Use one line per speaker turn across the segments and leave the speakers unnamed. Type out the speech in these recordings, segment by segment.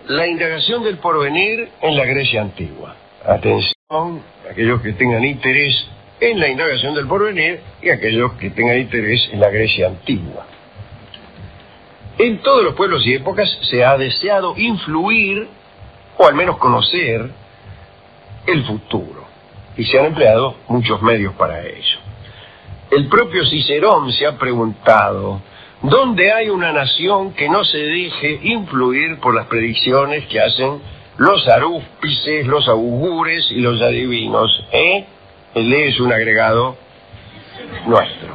la indagación del porvenir en la Grecia antigua. Atención, aquellos que tengan interés en la indagación del porvenir y aquellos que tengan interés en la Grecia antigua. En todos los pueblos y épocas se ha deseado influir, o al menos conocer, el futuro, y se han empleado muchos medios para ello. El propio Cicerón se ha preguntado: ¿dónde hay una nación que no se deje influir por las predicciones que hacen los arúspices, los augures y los adivinos? Él es un agregado nuestro.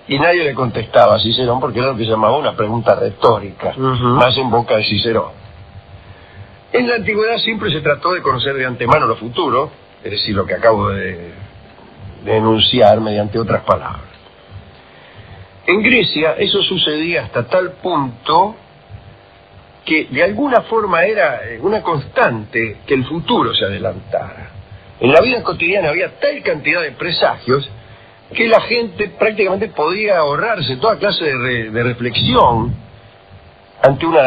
Y nadie le contestaba a Cicerón porque era lo que se llamaba una pregunta retórica, más en boca de Cicerón. En la antigüedad siempre se trató de conocer de antemano lo futuro, es decir, lo que acabo de enunciar mediante otras palabras. En Grecia eso sucedía hasta tal punto que de alguna forma era una constante que el futuro se adelantara. En la vida cotidiana había tal cantidad de presagios que la gente prácticamente podía ahorrarse toda clase de reflexión ante una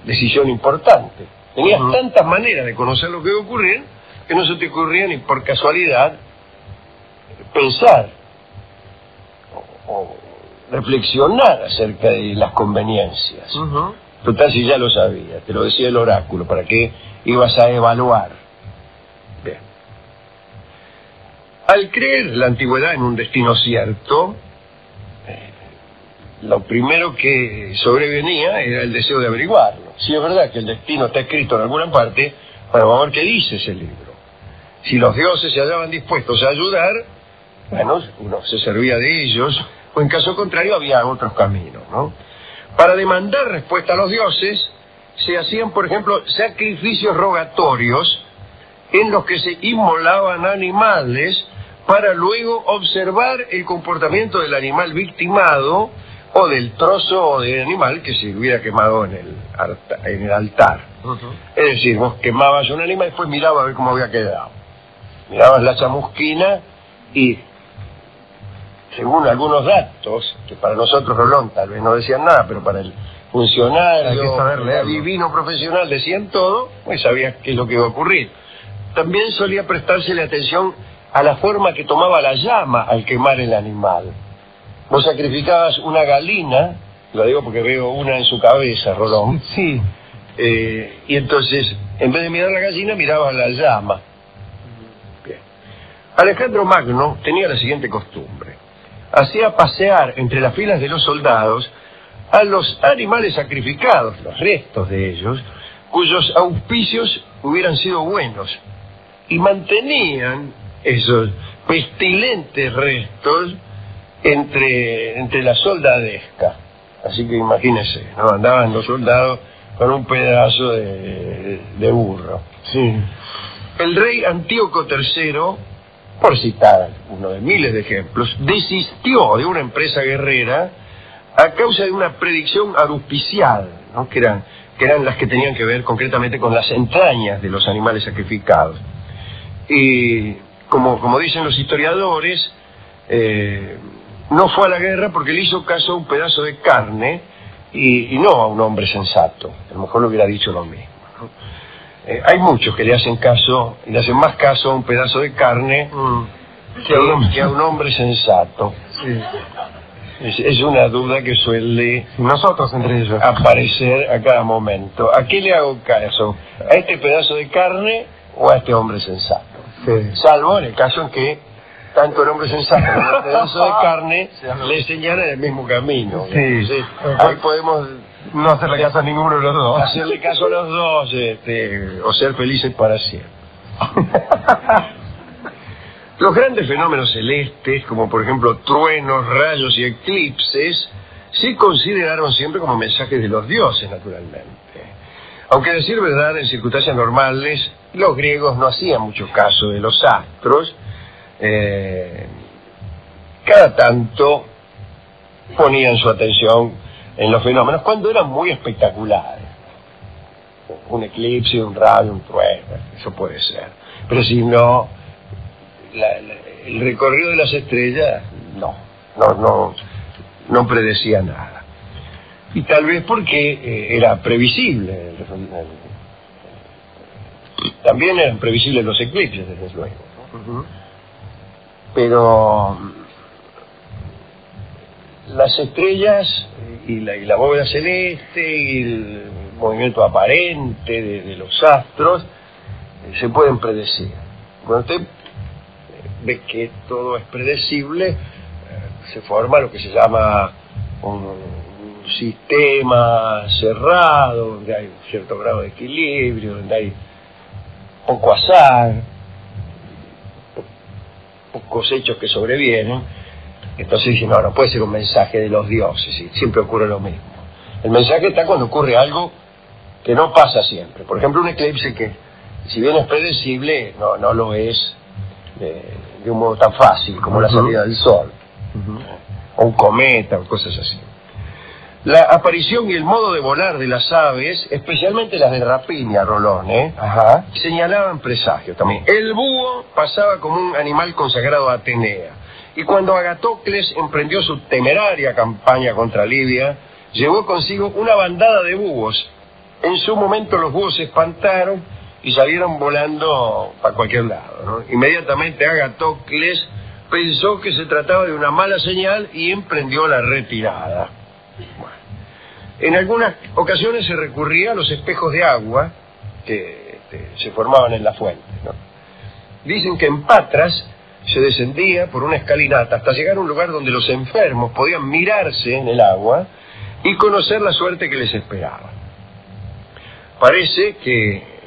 decisión importante. Tenías tantas maneras de conocer lo que iba a ocurrir que no se te ocurría ni por casualidad pensar o reflexionar acerca de las conveniencias. Total, si ya lo sabías, te lo decía el oráculo, ¿para qué ibas a evaluar? Bien. Al creer la antigüedad en un destino cierto, lo primero que sobrevenía era el deseo de averiguarlo. Si es verdad que el destino está escrito en alguna parte, bueno, vamos a ver qué dice ese libro. Si los dioses se hallaban dispuestos a ayudar, bueno, uno se servía de ellos, o en caso contrario había otros caminos, ¿no? Para demandar respuesta a los dioses, se hacían, por ejemplo, sacrificios rogatorios en los que se inmolaban animales para luego observar el comportamiento del animal victimado o del trozo de animal que se hubiera quemado en el altar. Es decir, vos quemabas un animal y después mirabas a ver cómo había quedado. Mirabas la chamusquina y, según algunos datos, que para nosotros Rolón tal vez no decían nada, pero para el funcionario, el divino profesional decían todo, pues sabías qué es lo que iba a ocurrir. También solía prestársele atención a la forma que tomaba la llama al quemar el animal. Vos sacrificabas una galina, lo digo porque veo una en su cabeza, Rolón.
Sí.
Y entonces, en vez de mirar la gallina, mirabas la llama. Bien. Alejandro Magno tenía la siguiente costumbre: hacía pasear entre las filas de los soldados a los animales sacrificados, los restos de ellos, cuyos auspicios hubieran sido buenos, y mantenían esos pestilentes restos entre la soldadesca. Así que imagínense, ¿no? Andaban los soldados con un pedazo de burro.
Sí.
El rey Antíoco III, por citar uno de miles de ejemplos, desistió de una empresa guerrera a causa de una predicción aruspicial, ¿no? que eran las que tenían que ver concretamente con las entrañas de los animales sacrificados. Y como dicen los historiadores, no fue a la guerra porque le hizo caso a un pedazo de carne y no a un hombre sensato. A lo mejor le hubiera dicho lo mismo, ¿no? Hay muchos que le hacen caso, y le hacen más caso a un pedazo de carne que a un hombre sensato.
Sí.
Es una duda que suele
nosotros entre ellos
aparecer a cada momento. ¿A qué le hago caso? ¿A este pedazo de carne o a este hombre sensato?
Sí.
Salvo en el caso en que tanto el hombre sensato como el pedazo de carne le señalan el mismo camino.
Sí.
Entonces, ahí podemos
no hacerle caso a ninguno de los dos.
Hacerle caso a los dos, o ser felices para siempre. Los grandes fenómenos celestes, como por ejemplo truenos, rayos y eclipses, se consideraron siempre como mensajes de los dioses, naturalmente. Aunque, a decir verdad, en circunstancias normales, los griegos no hacían mucho caso de los astros. Cada tanto ponían su atención en los fenómenos cuando eran muy espectaculares. Un eclipse, un rayo, un trueno, eso puede ser. Pero si no, el recorrido de las estrellas no predecía nada. Y tal vez porque era previsible. También eran previsibles los eclipses, desde luego, ¿no? Pero las estrellas y la bóveda celeste y el movimiento aparente de los astros se pueden predecir. Cuando usted ve que todo es predecible, se forma lo que se llama un sistema cerrado, donde hay un cierto grado de equilibrio, donde hay poco azar, pocos hechos que sobrevienen. Entonces dicen, no puede ser un mensaje de los dioses, y siempre ocurre lo mismo. El mensaje está cuando ocurre algo que no pasa siempre. Por ejemplo, un eclipse que, si bien es predecible, no lo es de un modo tan fácil como la salida del sol, o un cometa, o cosas así. La aparición y el modo de volar de las aves, especialmente las de rapiña, Rolón, señalaban presagios también. El búho pasaba como un animal consagrado a Atenea, y cuando Agatocles emprendió su temeraria campaña contra Libia, llevó consigo una bandada de búhos. En su momento los búhos se espantaron y salieron volando para cualquier lado, ¿no? Inmediatamente Agatocles pensó que se trataba de una mala señal y emprendió la retirada. Bueno, en algunas ocasiones se recurría a los espejos de agua que se formaban en la fuente, ¿no? Dicen que en Patras se descendía por una escalinata hasta llegar a un lugar donde los enfermos podían mirarse en el agua y conocer la suerte que les esperaba. Parece que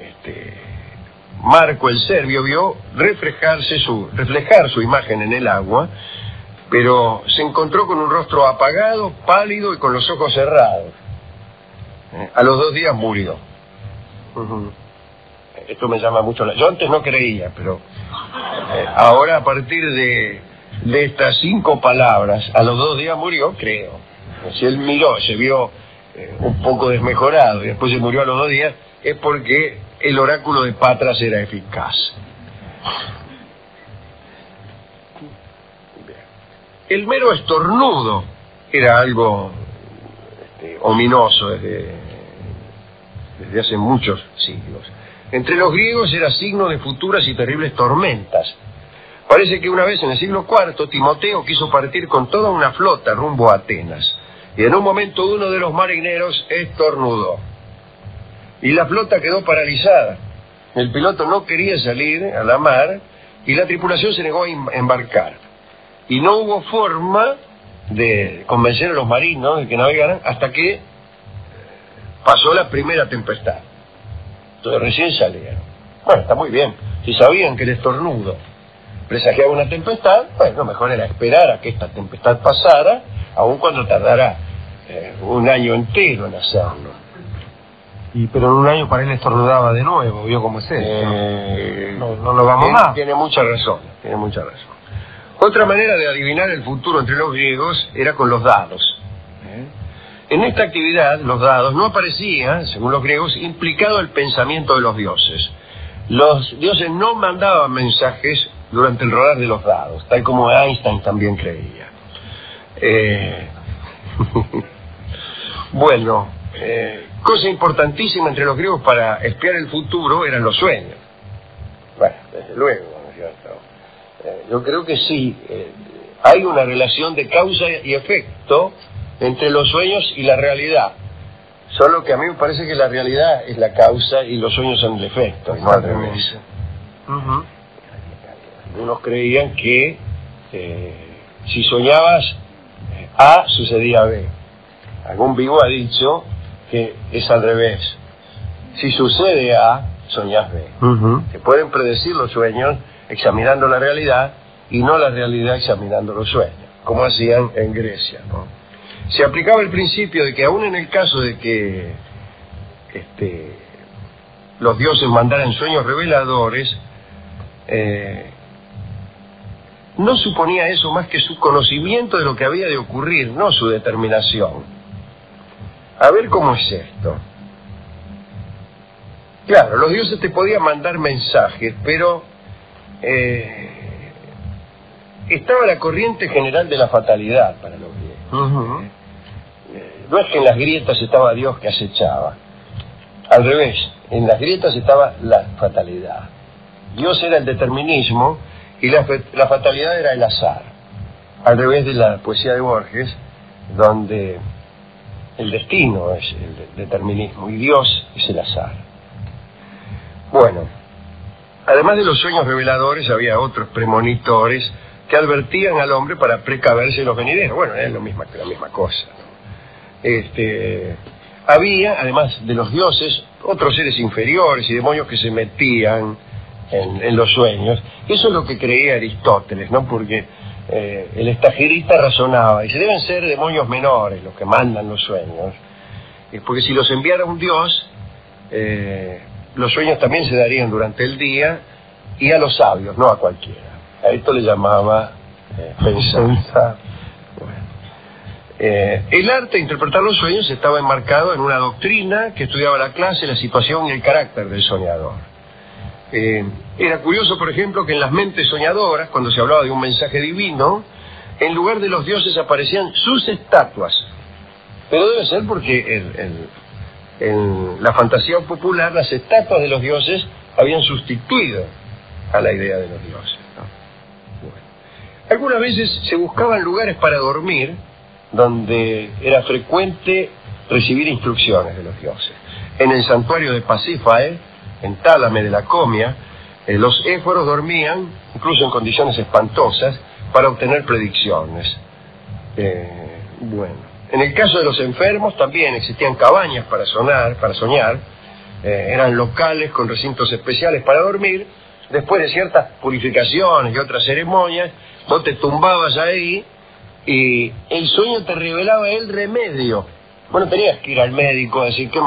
Marco el Serbio vio reflejar su imagen en el agua, pero se encontró con un rostro apagado, pálido y con los ojos cerrados. A los 2 días murió. Esto me llama mucho la... Yo antes no creía, pero ahora, a partir de estas 5 palabras, a los 2 días murió, creo. Si él miró, se vio un poco desmejorado y después se murió a los 2 días, es porque el oráculo de Patras era eficaz. El mero estornudo era algo ominoso desde hace muchos siglos. Entre los griegos era signo de futuras y terribles tormentas. Parece que una vez en el siglo IV, Timoteo quiso partir con toda una flota rumbo a Atenas. Y en un momento uno de los marineros estornudó. Y la flota quedó paralizada. El piloto no quería salir a la mar y la tripulación se negó a embarcar. Y no hubo forma de convencer a los marinos de que navegaran hasta que pasó la primera tempestad. Entonces recién salieron. Bueno, está muy bien. Si sabían que el estornudo presagiaba una tempestad, bueno, mejor era esperar a que esta tempestad pasara, aun cuando tardara un año entero en hacerlo.
Pero en un año para él estornudaba de nuevo, vio cómo es eso. No lo vamos más.
Tiene mucha razón. Otra manera de adivinar el futuro entre los griegos era con los dados. En esta actividad, los dados, no aparecía, según los griegos, implicado el pensamiento de los dioses. Los dioses no mandaban mensajes durante el rodar de los dados, tal como Einstein también creía. Bueno, cosa importantísima entre los griegos para espiar el futuro eran los sueños. Bueno, desde luego, ¿no es cierto? Yo creo que sí, hay una relación de causa y efecto entre los sueños y la realidad. Solo que a mí me parece que la realidad es la causa y los sueños son el efecto, y no al revés. Algunos creían que si soñabas A, sucedía B. Algún vivo ha dicho que es al revés. Si sucede A, soñás B. Se pueden predecir los sueños examinando la realidad y no la realidad examinando los sueños, como hacían en Grecia, ¿no? Se aplicaba el principio de que aún en el caso de que los dioses mandaran sueños reveladores, no suponía eso más que su conocimiento de lo que había de ocurrir, no su determinación. A ver cómo es esto. Claro, los dioses te podían mandar mensajes, pero estaba la corriente general de la fatalidad para los griegos. no es que en las grietas estaba Dios que acechaba. Al revés, en las grietas estaba la fatalidad. Dios era el determinismo y la fatalidad era el azar. Al revés de la poesía de Borges, donde el destino es el determinismo y Dios es el azar. Bueno, además de los sueños reveladores, había otros premonitores que advertían al hombre para precaverse los venideros. Bueno, es la misma cosa, ¿no? Había, además de los dioses, otros seres inferiores y demonios que se metían en los sueños. Eso es lo que creía Aristóteles, ¿no? Porque el estagirista razonaba, y se deben ser demonios menores los que mandan los sueños, porque si los enviara un dios, los sueños también se darían durante el día y a los sabios, no a cualquiera. A esto le llamaba pensar. El arte de interpretar los sueños estaba enmarcado en una doctrina que estudiaba la clase, la situación y el carácter del soñador. Era curioso, por ejemplo, que en las mentes soñadoras, cuando se hablaba de un mensaje divino, en lugar de los dioses aparecían sus estatuas. Pero debe ser porque en la fantasía popular las estatuas de los dioses habían sustituido a la idea de los dioses, ¿no? Bueno. Algunas veces se buscaban lugares para dormir donde era frecuente recibir instrucciones de los dioses. En el santuario de Pasífae, en Tálame de la Comia, los éforos dormían, incluso en condiciones espantosas, para obtener predicciones. Bueno, en el caso de los enfermos también existían cabañas para soñar, eran locales con recintos especiales para dormir. Después de ciertas purificaciones y otras ceremonias, vos te tumbabas ahí y el sueño te revelaba el remedio. Bueno, tenías que ir al médico a decir que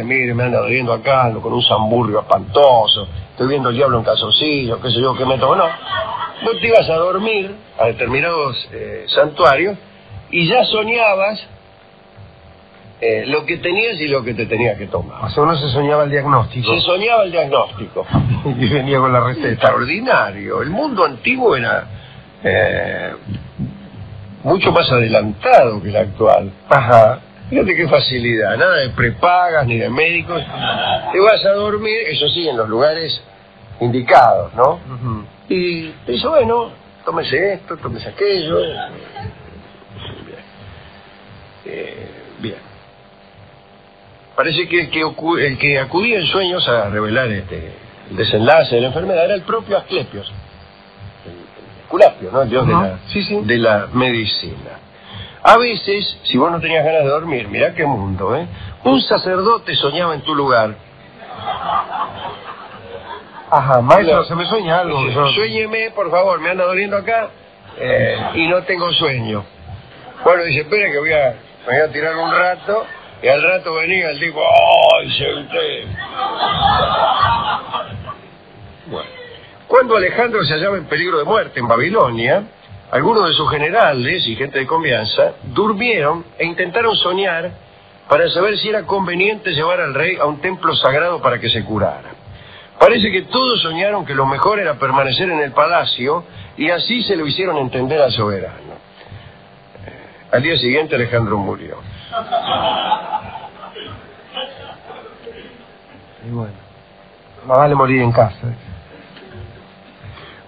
mire, me anda doliendo acá, ando con un zamburrio espantoso, estoy viendo el diablo en calzoncillos, qué sé yo, qué me tomo. No, vos te ibas a dormir a determinados santuarios y ya soñabas lo que tenías y lo que te tenías que tomar.
O sea, uno se soñaba el diagnóstico.
Se soñaba el diagnóstico.
Y venía con la receta.
Extraordinario. El mundo antiguo era mucho más adelantado que el actual.
Ajá.
Fíjate qué facilidad, nada de prepagas ni de médicos. Te vas a dormir, eso sí, en los lugares indicados, ¿no?
Uh-huh.
Y te dice, bueno, tómese esto, tómese aquello. Bien. Parece que el que acudía en sueños a revelar el desenlace de la enfermedad era el propio Asclepios. Esculapio, ¿no? El dios de la medicina. A veces, si vos no tenías ganas de dormir, mirá qué mundo, ¿eh? Un sacerdote soñaba en tu lugar.
Ajá, maestro, se me sueña algo.
Suéñeme, por favor, me anda doliendo acá y no tengo sueño. Bueno, dice, espera que me voy a tirar un rato, y al rato venía el tipo, ¡ay, se usted! Bueno. Cuando Alejandro se hallaba en peligro de muerte en Babilonia, algunos de sus generales y gente de confianza durmieron e intentaron soñar para saber si era conveniente llevar al rey a un templo sagrado para que se curara. Parece que todos soñaron que lo mejor era permanecer en el palacio y así se lo hicieron entender al soberano. Al día siguiente Alejandro murió.
Y bueno, más vale morir en casa.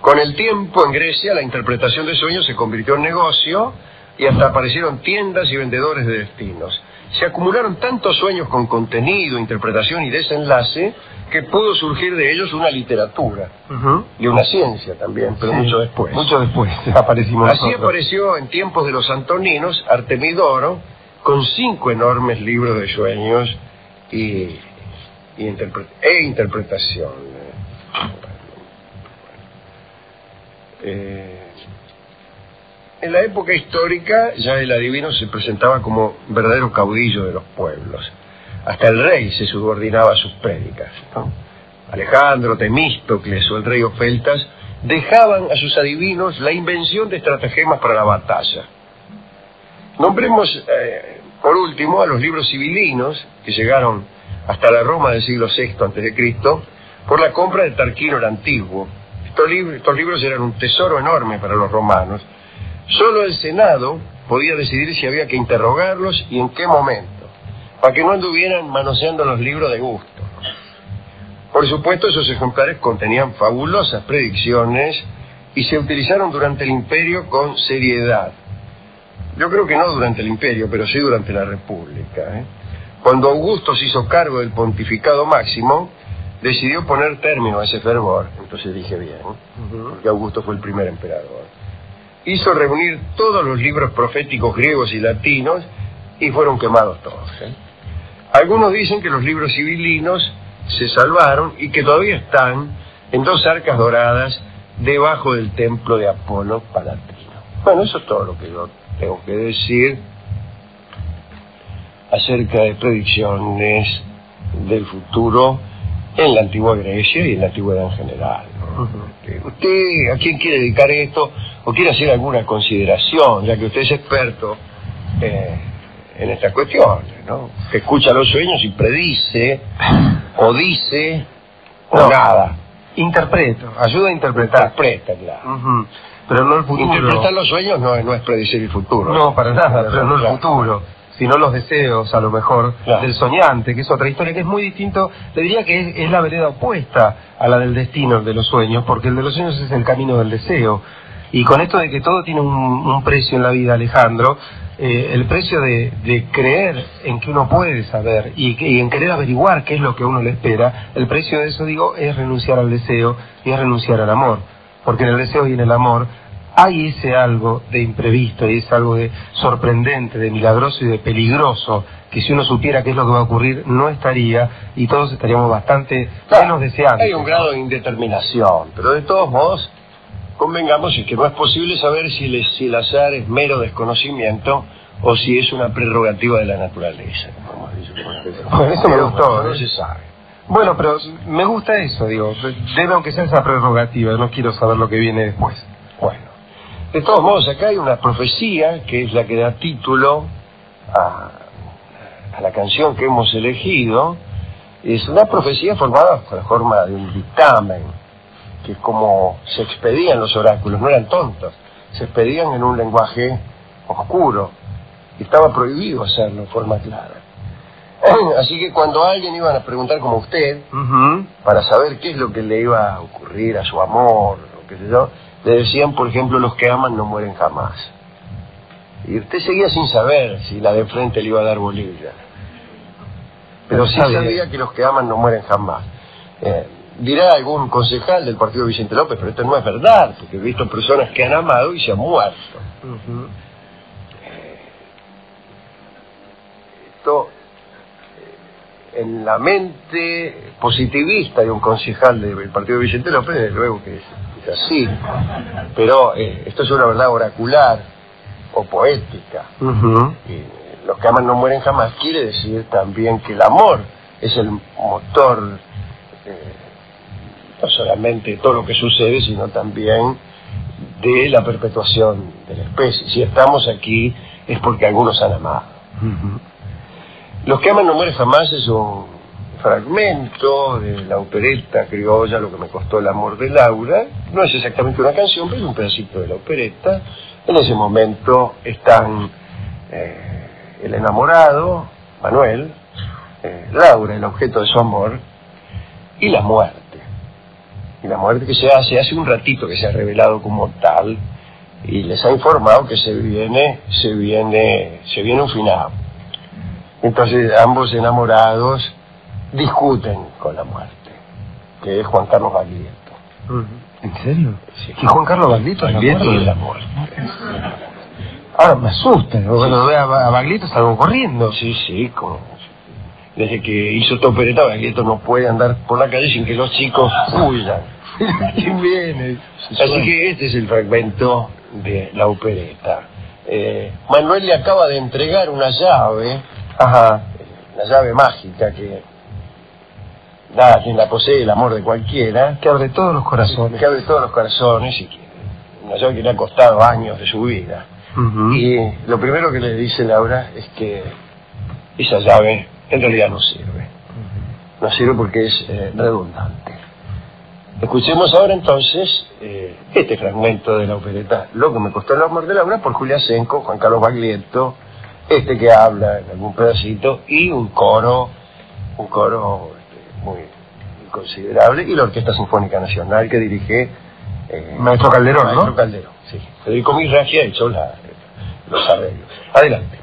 Con el tiempo en Grecia la interpretación de sueños se convirtió en negocio y hasta aparecieron tiendas y vendedores de destinos. Se acumularon tantos sueños con contenido, interpretación y desenlace que pudo surgir de ellos una literatura y una ciencia también, pero mucho después.
Mucho después aparecimos
Así
nosotros.
apareció en tiempos de los Antoninos Artemidoro con 5 enormes libros de sueños e interpretación. En la época histórica ya el adivino se presentaba como verdadero caudillo de los pueblos. Hasta el rey se subordinaba a sus prédicas, ¿no? Alejandro, Temístocles o el rey Ofeltas dejaban a sus adivinos la invención de estratagemas para la batalla. Nombremos por último a los libros sibilinos que llegaron hasta la Roma del siglo VI a.C. por la compra de Tarquino el Antiguo. Estos libros eran un tesoro enorme para los romanos. Solo el Senado podía decidir si había que interrogarlos y en qué momento, para que no anduvieran manoseando los libros de gusto. Por supuesto, esos ejemplares contenían fabulosas predicciones y se utilizaron durante el Imperio con seriedad. Yo creo que no durante el Imperio, pero sí durante la República. Cuando Augusto se hizo cargo del pontificado máximo, decidió poner término a ese fervor. Entonces dije bien, porque Augusto fue el primer emperador. Hizo reunir todos los libros proféticos griegos y latinos y fueron quemados todos. Algunos dicen que los libros sibilinos se salvaron y que todavía están en 2 arcas doradas debajo del templo de Apolo Palatino. Bueno, eso es todo lo que yo tengo que decir acerca de predicciones del futuro en la antigua Grecia y en la antigüedad en general, ¿no? ¿Usted a quién quiere dedicar esto o quiere hacer alguna consideración, ya que usted es experto en estas cuestiones, ¿no? Que escucha los sueños y predice o dice o nada?
Interpreto, ayuda a interpretar.
Interpreta, claro.
Pero no el futuro.
Interpretar los sueños no es predecir el futuro.
No, para nada, pero no el futuro, sino los deseos, a lo mejor, del soñante, que es otra historia, que es muy distinto. Le diría que es la vereda opuesta a la del destino, el de los sueños, porque el de los sueños es el camino del deseo. Y con esto de que todo tiene un precio en la vida, Alejandro, el precio de creer en que uno puede saber y en querer averiguar qué es lo que a uno le espera, el precio de eso, digo, es renunciar al deseo y es renunciar al amor. Porque en el deseo y en el amor hay ese algo de imprevisto y ese algo de sorprendente, de milagroso y de peligroso, que si uno supiera qué es lo que va a ocurrir, no estaría y todos estaríamos bastante menos deseantes.
Hay un grado de indeterminación, pero de todos modos, convengamos en que no es posible saber si el azar es mero desconocimiento o si es una prerrogativa de la naturaleza.
Bueno, eso me gustó.
No se sabe.
Bueno, pero me gusta eso, digo, debe aunque sea esa prerrogativa, no quiero saber lo que viene después.
Bueno, de todos modos, acá hay una profecía que es la que da título a la canción que hemos elegido. Es una profecía formada con la forma de un dictamen, que es como se expedían los oráculos, no eran tontos, se expedían en un lenguaje oscuro, y estaba prohibido hacerlo en forma clara. Así que cuando a alguien iban a preguntar como usted, para saber qué es lo que le iba a ocurrir a su amor, o qué sé yo, le decían, por ejemplo, los que aman no mueren jamás. Y usted seguía sin saber si la de frente le iba a dar bolilla. Pero sí sabía que los que aman no mueren jamás. Dirá algún concejal del partido Vicente López, pero esto no es verdad, porque he visto personas que han amado y se han muerto. Esto, en la mente positivista de un concejal del partido Vicente López, desde luego que es así, pero esto es una verdad oracular o poética. Y los que aman no mueren jamás quiere decir también que el amor es el motor, no solamente de todo lo que sucede, sino también de la perpetuación de la especie. Si estamos aquí es porque algunos han amado. Los que aman no mueren jamás es un fragmento de la opereta criolla Lo que me costó el amor de Laura. No es exactamente una canción, pero es un pedacito de la opereta. En ese momento están el enamorado, Manuel, Laura, el objeto de su amor, y la muerte. Y la muerte que se hace un ratito que se ha revelado como tal, y les ha informado que se viene un final. Entonces ambos enamorados discuten con la muerte, que es Juan Carlos Baglietto.
¿En serio?
Sí.
¿Y Juan Carlos Baglietto
es la muerte?
Ahora me asusta, cuando veo a Baglietto salgo corriendo.
Sí, desde que hizo esta opereta, Baglietto no puede andar por la calle sin que los chicos huyan.
¿Quién viene?
Así que este es el fragmento de la opereta. Manuel le acaba de entregar una llave, una llave mágica que da a quien la posee el amor de cualquiera,
que abre todos los corazones,
y una llave que le ha costado años de su vida. Y lo primero que le dice Laura es que esa llave en realidad no sirve. No sirve porque es redundante. Escuchemos ahora entonces este fragmento de la opereta Lo que me costó el amor de Laura, por Julia Senco, Juan Carlos Baglietto, este que habla en algún pedacito, y un coro muy considerable, y la Orquesta Sinfónica Nacional que dirige
Maestro Calderón,
Maestro
¿no?
Calderón, sí. Federico Miraglia ha hecho los arreglos. Adelante.